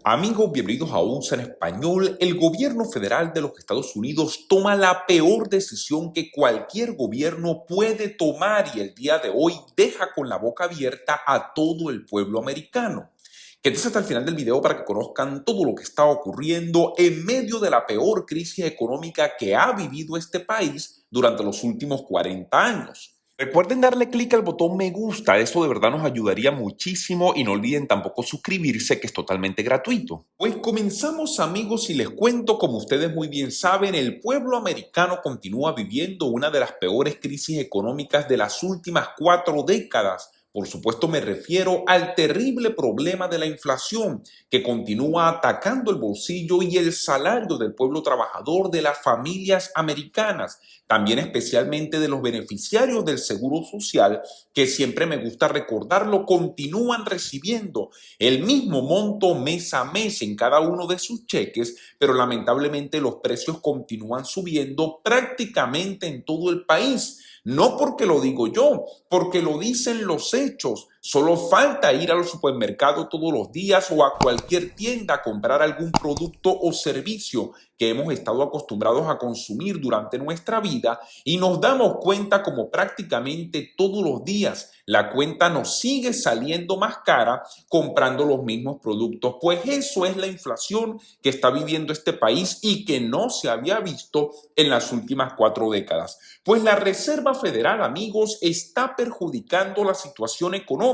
Amigos, bienvenidos a UNSA en español. El gobierno federal de los Estados Unidos toma la peor decisión que cualquier gobierno puede tomar y el día de hoy deja con la boca abierta a todo el pueblo americano. Quédense hasta el final del video para que conozcan todo lo que está ocurriendo en medio de la peor crisis económica que ha vivido este país durante los últimos 40 años. Recuerden darle clic al botón me gusta, eso de verdad nos ayudaría muchísimo y no olviden tampoco suscribirse, que es totalmente gratuito. Pues comenzamos, amigos, y les cuento, como ustedes muy bien saben, el pueblo americano continúa viviendo una de las peores crisis económicas de las últimas 4 décadas. Por supuesto, me refiero al terrible problema de la inflación que continúa atacando el bolsillo y el salario del pueblo trabajador, de las familias americanas, también especialmente de los beneficiarios del Seguro Social, que siempre me gusta recordarlo, continúan recibiendo el mismo monto mes a mes en cada uno de sus cheques, pero lamentablemente los precios continúan subiendo prácticamente en todo el país. No porque lo digo yo, porque lo dicen los hechos. Solo falta ir al supermercado todos los días o a cualquier tienda a comprar algún producto o servicio que hemos estado acostumbrados a consumir durante nuestra vida y nos damos cuenta como prácticamente todos los días la cuenta nos sigue saliendo más cara comprando los mismos productos. Pues eso es la inflación que está viviendo este país y que no se había visto en las últimas 4 décadas. Pues la Reserva Federal, amigos, está perjudicando la situación económica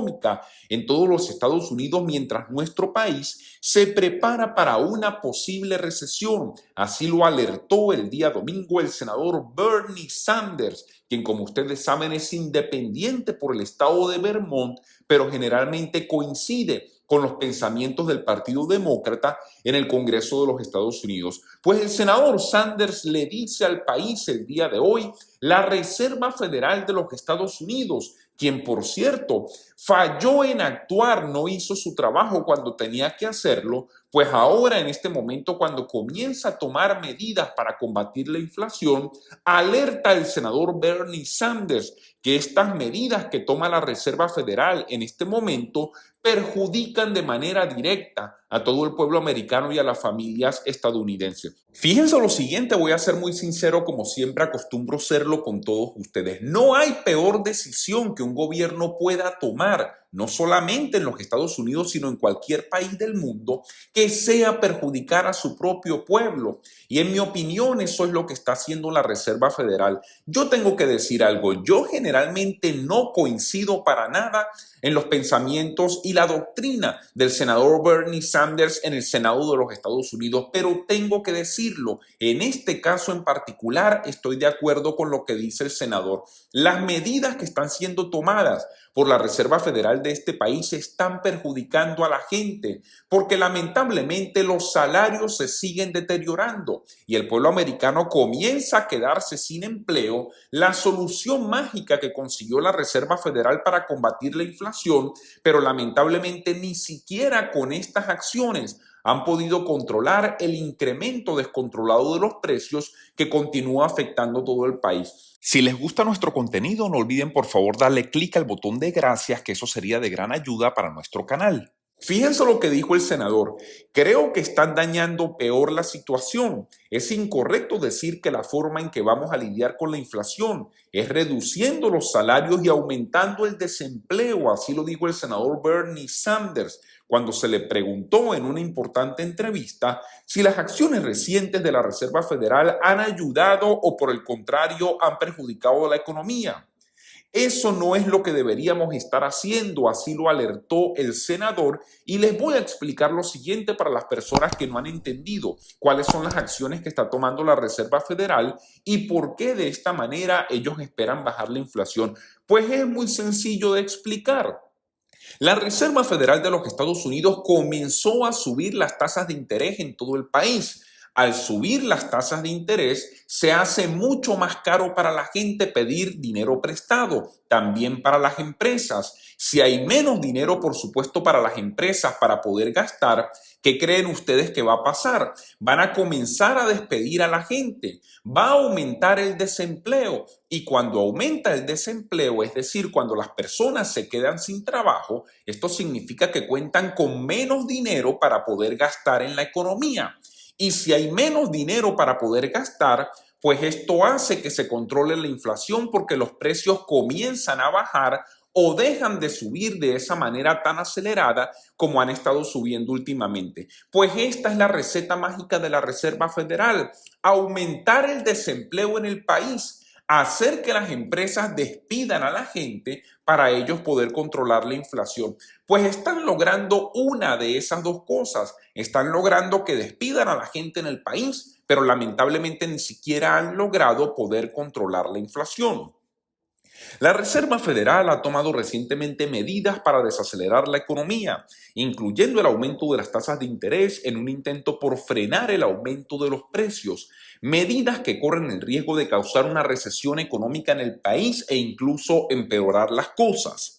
en todos los Estados Unidos mientras nuestro país se prepara para una posible recesión. Así lo alertó el día domingo el senador Bernie Sanders, quien, como ustedes saben, es independiente por el estado de Vermont, pero generalmente coincide con los pensamientos del Partido Demócrata en el Congreso de los Estados Unidos. Pues el senador Sanders le dice al país el día de hoy: la Reserva Federal de los Estados Unidos, quien por cierto falló en actuar, no hizo su trabajo cuando tenía que hacerlo, pues ahora en este momento, cuando comienza a tomar medidas para combatir la inflación, alerta el senador Bernie Sanders que estas medidas que toma la Reserva Federal en este momento perjudican de manera directa a todo el pueblo americano y a las familias estadounidenses. Fíjense lo siguiente, voy a ser muy sincero, como siempre acostumbro serlo con todos ustedes. No hay peor decisión que un gobierno pueda tomar, no solamente en los Estados Unidos, sino en cualquier país del mundo, que sea perjudicar a su propio pueblo. Y en mi opinión, eso es lo que está haciendo la Reserva Federal. Yo tengo que decir algo, yo generalmente no coincido para nada en los pensamientos y la doctrina del senador Bernie Sanders en el Senado de los Estados Unidos, pero tengo que decirlo, en este caso en particular estoy de acuerdo con lo que dice el senador. Las medidas que están siendo tomadas por la Reserva Federal de este país están perjudicando a la gente, porque lamentablemente los salarios se siguen deteriorando y el pueblo americano comienza a quedarse sin empleo. La solución mágica que consiguió la Reserva Federal para combatir la inflación, pero lamentablemente ni siquiera con estas acciones han podido controlar el incremento descontrolado de los precios que continúa afectando todo el país. Si les gusta nuestro contenido, no olviden por favor darle clic al botón de gracias, que eso sería de gran ayuda para nuestro canal. Fíjense lo que dijo el senador: creo que están dañando peor la situación. Es incorrecto decir que la forma en que vamos a lidiar con la inflación es reduciendo los salarios y aumentando el desempleo. Así lo dijo el senador Bernie Sanders cuando se le preguntó en una importante entrevista si las acciones recientes de la Reserva Federal han ayudado o por el contrario han perjudicado la economía. Eso no es lo que deberíamos estar haciendo, así lo alertó el senador, y les voy a explicar lo siguiente para las personas que no han entendido cuáles son las acciones que está tomando la Reserva Federal y por qué de esta manera ellos esperan bajar la inflación. Pues es muy sencillo de explicar. La Reserva Federal de los Estados Unidos comenzó a subir las tasas de interés en todo el país. Al subir las tasas de interés, se hace mucho más caro para la gente pedir dinero prestado, también para las empresas. Si hay menos dinero, por supuesto, para las empresas para poder gastar, ¿qué creen ustedes que va a pasar? Van a comenzar a despedir a la gente, va a aumentar el desempleo y cuando aumenta el desempleo, es decir, cuando las personas se quedan sin trabajo, esto significa que cuentan con menos dinero para poder gastar en la economía. Y si hay menos dinero para poder gastar, pues esto hace que se controle la inflación porque los precios comienzan a bajar o dejan de subir de esa manera tan acelerada como han estado subiendo últimamente. Pues esta es la receta mágica de la Reserva Federal: aumentar el desempleo en el país, hacer que las empresas despidan a la gente para ellos poder controlar la inflación. Pues están logrando una de esas dos cosas. Están logrando que despidan a la gente en el país, pero lamentablemente ni siquiera han logrado poder controlar la inflación. La Reserva Federal ha tomado recientemente medidas para desacelerar la economía, incluyendo el aumento de las tasas de interés en un intento por frenar el aumento de los precios, medidas que corren el riesgo de causar una recesión económica en el país e incluso empeorar las cosas.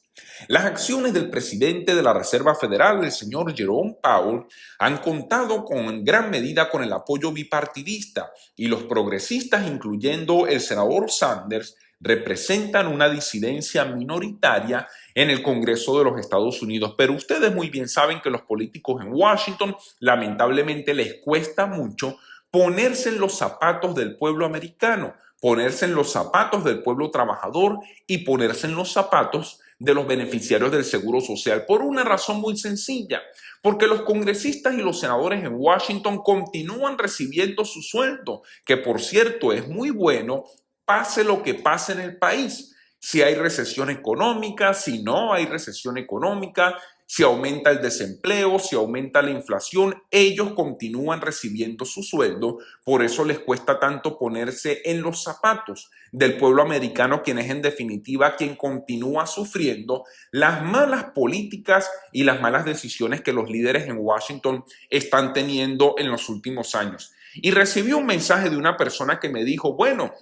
Las acciones del presidente de la Reserva Federal, el señor Jerome Powell, han contado en gran medida con el apoyo bipartidista y los progresistas, incluyendo el senador Sanders, representan una disidencia minoritaria en el Congreso de los Estados Unidos. Pero ustedes muy bien saben que los políticos en Washington lamentablemente les cuesta mucho ponerse en los zapatos del pueblo americano, ponerse en los zapatos del pueblo trabajador y ponerse en los zapatos de los beneficiarios del Seguro Social, por una razón muy sencilla: porque los congresistas y los senadores en Washington continúan recibiendo su sueldo, que por cierto es muy bueno, pase lo que pase en el país. Si hay recesión económica, si no hay recesión económica, si aumenta el desempleo, si aumenta la inflación, ellos continúan recibiendo su sueldo. Por eso les cuesta tanto ponerse en los zapatos del pueblo americano, quien es en definitiva quien continúa sufriendo las malas políticas y las malas decisiones que los líderes en Washington están teniendo en los últimos años. Y recibí un mensaje de una persona que me dijo: bueno,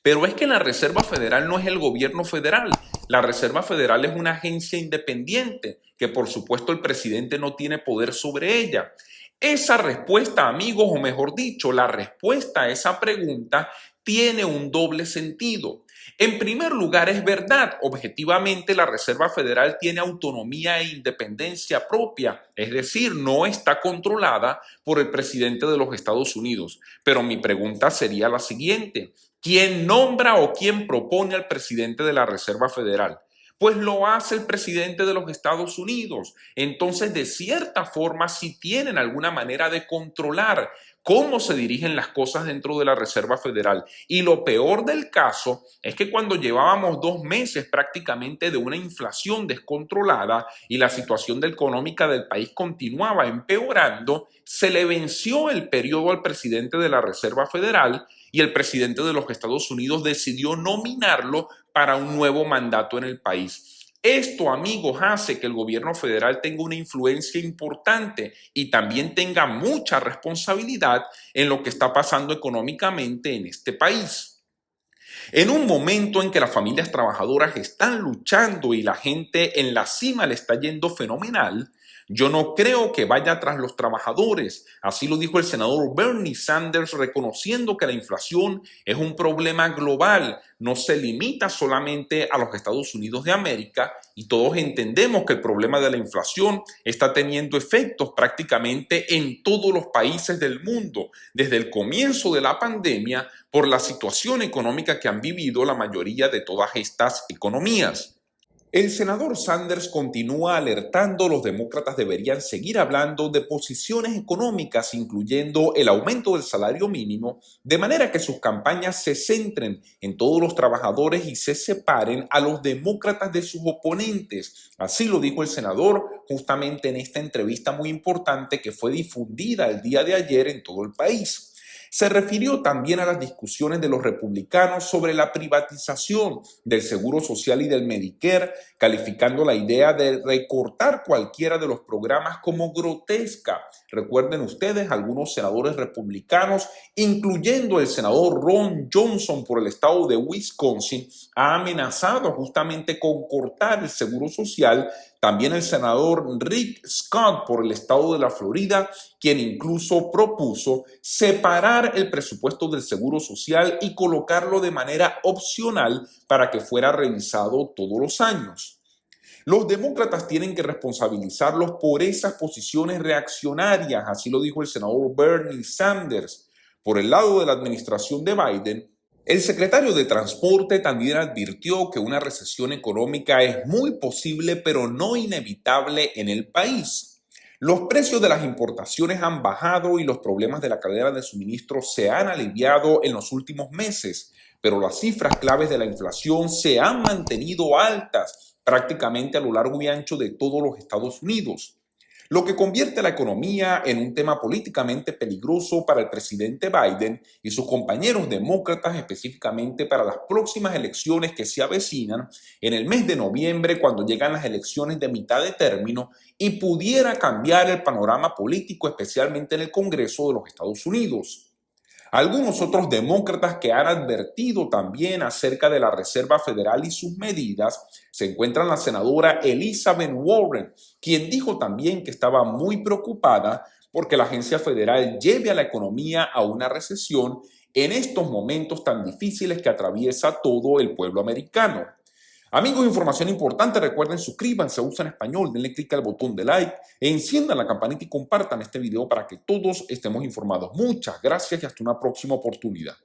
pero es que la Reserva Federal no es el gobierno federal. La Reserva Federal es una agencia independiente que por supuesto el presidente no tiene poder sobre ella. Esa respuesta, amigos, o mejor dicho, la respuesta a esa pregunta tiene un doble sentido. En primer lugar, es verdad, objetivamente la Reserva Federal tiene autonomía e independencia propia, es decir, no está controlada por el presidente de los Estados Unidos. Pero mi pregunta sería la siguiente: ¿quién nombra o quién propone al presidente de la Reserva Federal? Pues lo hace el presidente de los Estados Unidos. Entonces, de cierta forma, sí tienen alguna manera de controlar cómo se dirigen las cosas dentro de la Reserva Federal. Y lo peor del caso es que cuando llevábamos 2 meses prácticamente de una inflación descontrolada y la situación económica del país continuaba empeorando, se le venció el periodo al presidente de la Reserva Federal y el presidente de los Estados Unidos decidió nominarlo para un nuevo mandato en el país. Esto, amigos, hace que el gobierno federal tenga una influencia importante y también tenga mucha responsabilidad en lo que está pasando económicamente en este país. En un momento en que las familias trabajadoras están luchando y la gente en la cima le está yendo fenomenal, yo no creo que vaya tras los trabajadores. Así lo dijo el senador Bernie Sanders, reconociendo que la inflación es un problema global, no se limita solamente a los Estados Unidos de América, y todos entendemos que el problema de la inflación está teniendo efectos prácticamente en todos los países del mundo, desde el comienzo de la pandemia, por la situación económica que han vivido la mayoría de todas estas economías. El senador Sanders continúa alertando: los demócratas deberían seguir hablando de posiciones económicas, incluyendo el aumento del salario mínimo, de manera que sus campañas se centren en todos los trabajadores y se separen a los demócratas de sus oponentes. Así lo dijo el senador justamente en esta entrevista muy importante que fue difundida el día de ayer en todo el país. Se refirió también a las discusiones de los republicanos sobre la privatización del Seguro Social y del Medicare, calificando la idea de recortar cualquiera de los programas como grotesca. Recuerden ustedes, algunos senadores republicanos, incluyendo el senador Ron Johnson por el estado de Wisconsin, ha amenazado justamente con cortar el Seguro Social. También el senador Rick Scott por el estado de la Florida, quien incluso propuso separar el presupuesto del Seguro Social y colocarlo de manera opcional para que fuera revisado todos los años. Los demócratas tienen que responsabilizarlos por esas posiciones reaccionarias, así lo dijo el senador Bernie Sanders. Por el lado de la administración de Biden, el secretario de Transporte también advirtió que una recesión económica es muy posible, pero no inevitable en el país. Los precios de las importaciones han bajado y los problemas de la cadena de suministro se han aliviado en los últimos meses, pero las cifras claves de la inflación se han mantenido altas prácticamente a lo largo y ancho de todos los Estados Unidos, lo que convierte la economía en un tema políticamente peligroso para el presidente Biden y sus compañeros demócratas, específicamente para las próximas elecciones que se avecinan en el mes de noviembre, cuando llegan las elecciones de mitad de término y pudiera cambiar el panorama político, especialmente en el Congreso de los Estados Unidos. Algunos otros demócratas que han advertido también acerca de la Reserva Federal y sus medidas se encuentran la senadora Elizabeth Warren, quien dijo también que estaba muy preocupada porque la agencia federal lleve a la economía a una recesión en estos momentos tan difíciles que atraviesa todo el pueblo americano. Amigos, información importante, recuerden suscríbanse a USA en Español, denle clic al botón de like, enciendan la campanita y compartan este video para que todos estemos informados. Muchas gracias y hasta una próxima oportunidad.